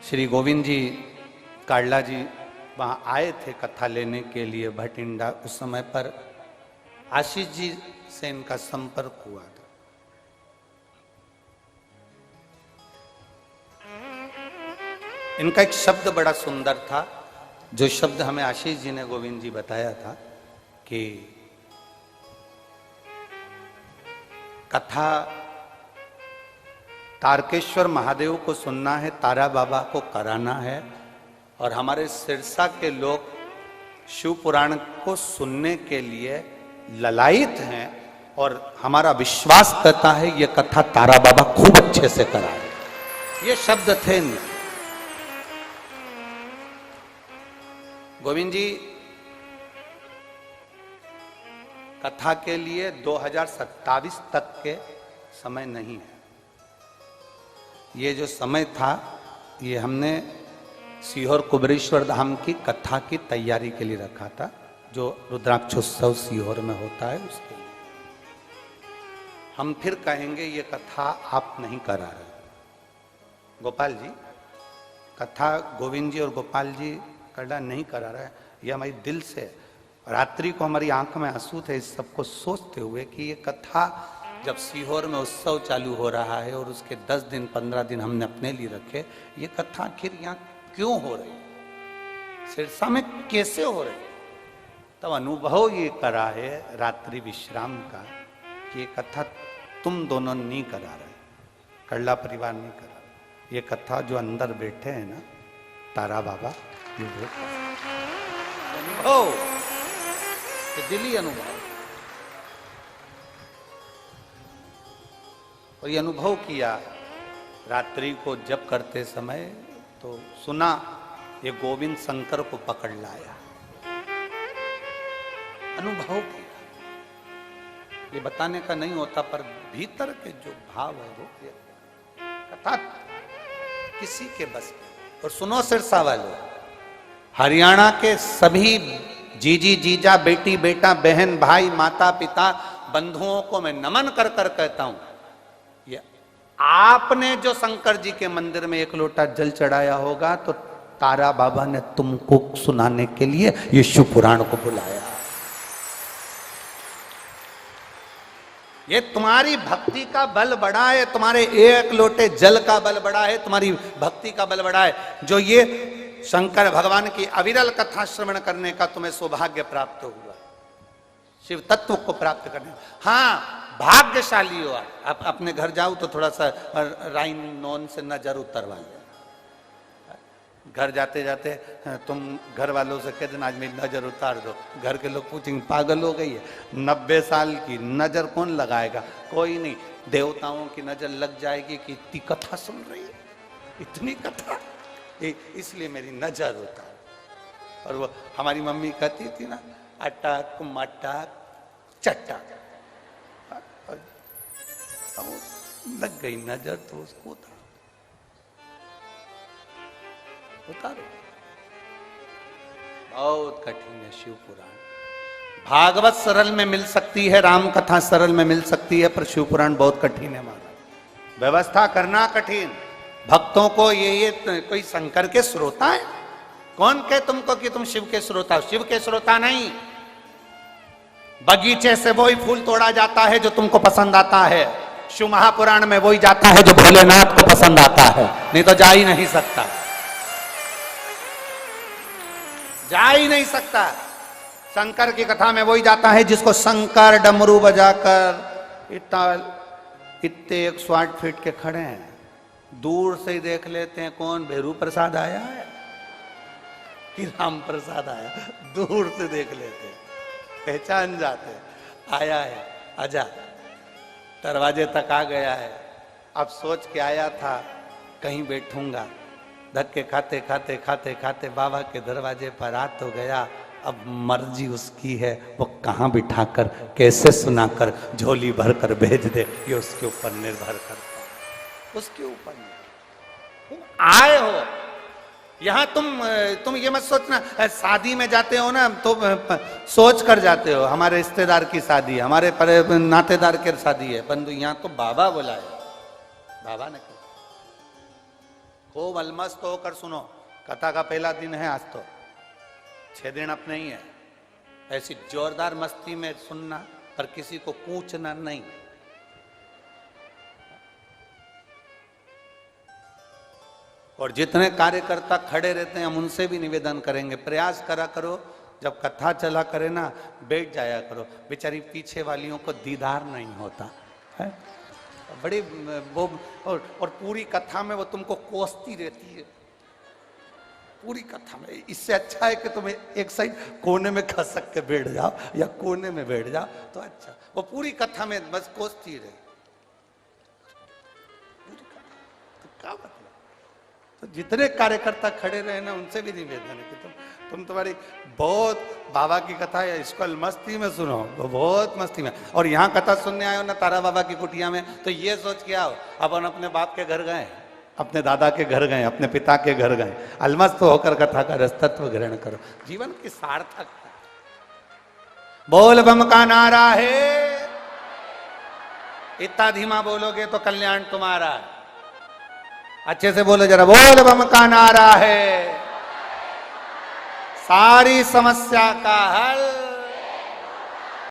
श्री गोविंद जी काडला जी वहाँ आए थे कथा लेने के लिए भटिंडा। उस समय पर आशीष जी से इनका संपर्क हुआ था। इनका एक शब्द बड़ा सुंदर था, जो शब्द हमें आशीष जी ने गोविंद जी बताया था कि कथा तारकेश्वर महादेव को सुनना है, तारा बाबा को कराना है, और हमारे सिरसा के लोग शिव पुराण को सुनने के लिए ललायित हैं और हमारा विश्वास करता है ये कथा तारा बाबा खूब अच्छे से कराए। ये शब्द थे गोविंद जी। कथा के लिए 2027 तक के समय नहीं है। ये जो समय था ये हमने सीहोर कुबरेश्वर धाम की कथा की तैयारी के लिए रखा था, जो रुद्राक्षोत्सव सीहोर में होता है उसके लिए। हम फिर कहेंगे ये कथा आप नहीं करा रहे। गोपाल जी कथा गोविंद जी और गोपाल जी कड़ा नहीं करा रहे, ये हमारी दिल से। रात्रि को हमारी आंख में आंसू थे इस सबको सोचते हुए कि ये कथा जब सीहोर में उत्सव चालू हो रहा है और उसके 10 दिन 15 दिन हमने अपने लिए रखे, ये कथा आखिर यहाँ क्यों हो रही, सिरसा में कैसे हो रही। तब अनुभव ये करा है रात्रि विश्राम का कि ये कथा तुम दोनों नहीं करा रहे, कड़ला परिवार नहीं करा रहे। ये कथा जो अंदर बैठे हैं ना तारा बाबा, ये अनुभव, दिली अनुभव। और ये अनुभव किया रात्रि को जब करते समय, तो सुना ये गोविंद शंकर को पकड़ लाया। अनुभव किया, ये बताने का नहीं होता, पर भीतर के जो भाव है वो कथा किसी के बस में। और सुनो सिरसा वालों, हरियाणा के सभी जीजी जीजा बेटी बेटा बहन भाई माता पिता बंधुओं को मैं नमन कर कर कहता हूं, ये आपने जो शंकर जी के मंदिर में 1 लोटा जल चढ़ाया होगा तो तारा बाबा ने तुमको सुनाने के लिए ये शिव पुराण को बुलाया। ये तुम्हारी भक्ति का बल बड़ा है, तुम्हारे 1 लोटे जल का बल बड़ा है, तुम्हारी भक्ति का बल बड़ा है, जो ये शंकर भगवान की अविरल कथा श्रवण करने का तुम्हें सौभाग्य प्राप्त हुआ, शिव तत्व को प्राप्त करने। हाँ भाग्यशाली हो आप। अपने घर जाओ तो थोड़ा सा राइन नॉन से नजर उतरवा ले। घर जाते जाते तुम घर वालों से कह देना आज मेरी नजर उतार दो, घर के लोग पूछेंगे पागल हो गई है, 90 साल की नजर कौन लगाएगा, कोई नहीं, देवताओं की नजर लग जाएगी कि इतनी कथा सुन रही है, इतनी कथा, इसलिए मेरी नजर उतार। और वो हमारी मम्मी कहती थी ना, अटक मटक चटक, लग गई नजर तो उसको उतारो। बहुत कठिन है शिव पुराण। भागवत सरल में मिल सकती है, राम कथा सरल में मिल सकती है, पर शिव पुराण बहुत कठिन है। मारा व्यवस्था करना कठिन। भक्तों को ये कोई शंकर के श्रोता है? कौन कहे तुमको कि तुम शिव के श्रोता हो? शिव के श्रोता नहीं। बगीचे से वही फूल तोड़ा जाता है जो तुमको पसंद आता है, शिव महापुराण में वही जाता है जो भोलेनाथ को पसंद आता है, नहीं तो जा ही नहीं सकता, जा ही नहीं सकता। शंकर की कथा में वही जाता है जिसको शंकर डमरू बजाकर इतने 108 फीट के खड़े हैं, दूर से ही देख लेते हैं कौन भेरू प्रसाद आया है कि राम प्रसाद आया, दूर से देख लेते हैं, पहचान जाते हैं, आया है, आजा, दरवाजे तक आ गया है। अब सोच के आया था कहीं बैठूंगा, धक्के खाते खाते खाते खाते बाबा के दरवाजे पर आ तो गया। अब मर्जी उसकी है, वो कहाँ बिठाकर कैसे सुनाकर झोली भर कर भेज दे, ये उसके ऊपर निर्भर करता है, उसके ऊपर। तुम आए हो यहां, तुम ये मत सोचना, शादी में जाते हो ना तो सोच कर जाते हो हमारे रिश्तेदार की शादी, हमारे नातेदार की शादी है, परंतु यहां तो बाबा बुलाए, बाबा ने कहा खूब अलमस्त होकर सुनो। कथा का पहला दिन है आज, तो 6 दिन अपने ही है। ऐसी जोरदार मस्ती में सुनना, पर किसी को पूछना नहीं। और जितने कार्यकर्ता खड़े रहते हैं हम उनसे भी निवेदन करेंगे, प्रयास करा करो जब कथा चला करे ना, बैठ जाया करो। बेचारी पीछे वालियों को दीदार नहीं होता है, बड़ी वो। और पूरी कथा में वो तुमको कोसती रहती है, पूरी कथा में। इससे अच्छा है कि तुम एक साइड कोने में खसक के बैठ जाओ या कोने में बैठ जाओ तो अच्छा। वो पूरी कथा में बस कोसती रहे, पूरी कथा। तो क्या मतलब? तो जितने कार्यकर्ता खड़े रहे ना, उनसे भी निवेदन है कि तुम तुम्हारी बहुत बाबा की कथा है, इसको मस्ती में सुनो, बहुत मस्ती में। और यहाँ कथा सुनने आए हो ना तारा बाबा की कुटिया में, तो ये सोच के आओ अपन अपने बाप के घर गए, अपने दादा के घर गए, अपने पिता के घर गए, अलमस्त होकर कथा का रसतत्व ग्रहण करो। जीवन की सार्थकता। बोल बम का नारा है, इतना धीमा बोलोगे तो कल्याण तुम्हारा। अच्छे से बोलो जरा, बोल बम का नारा है, सारी समस्या का हल।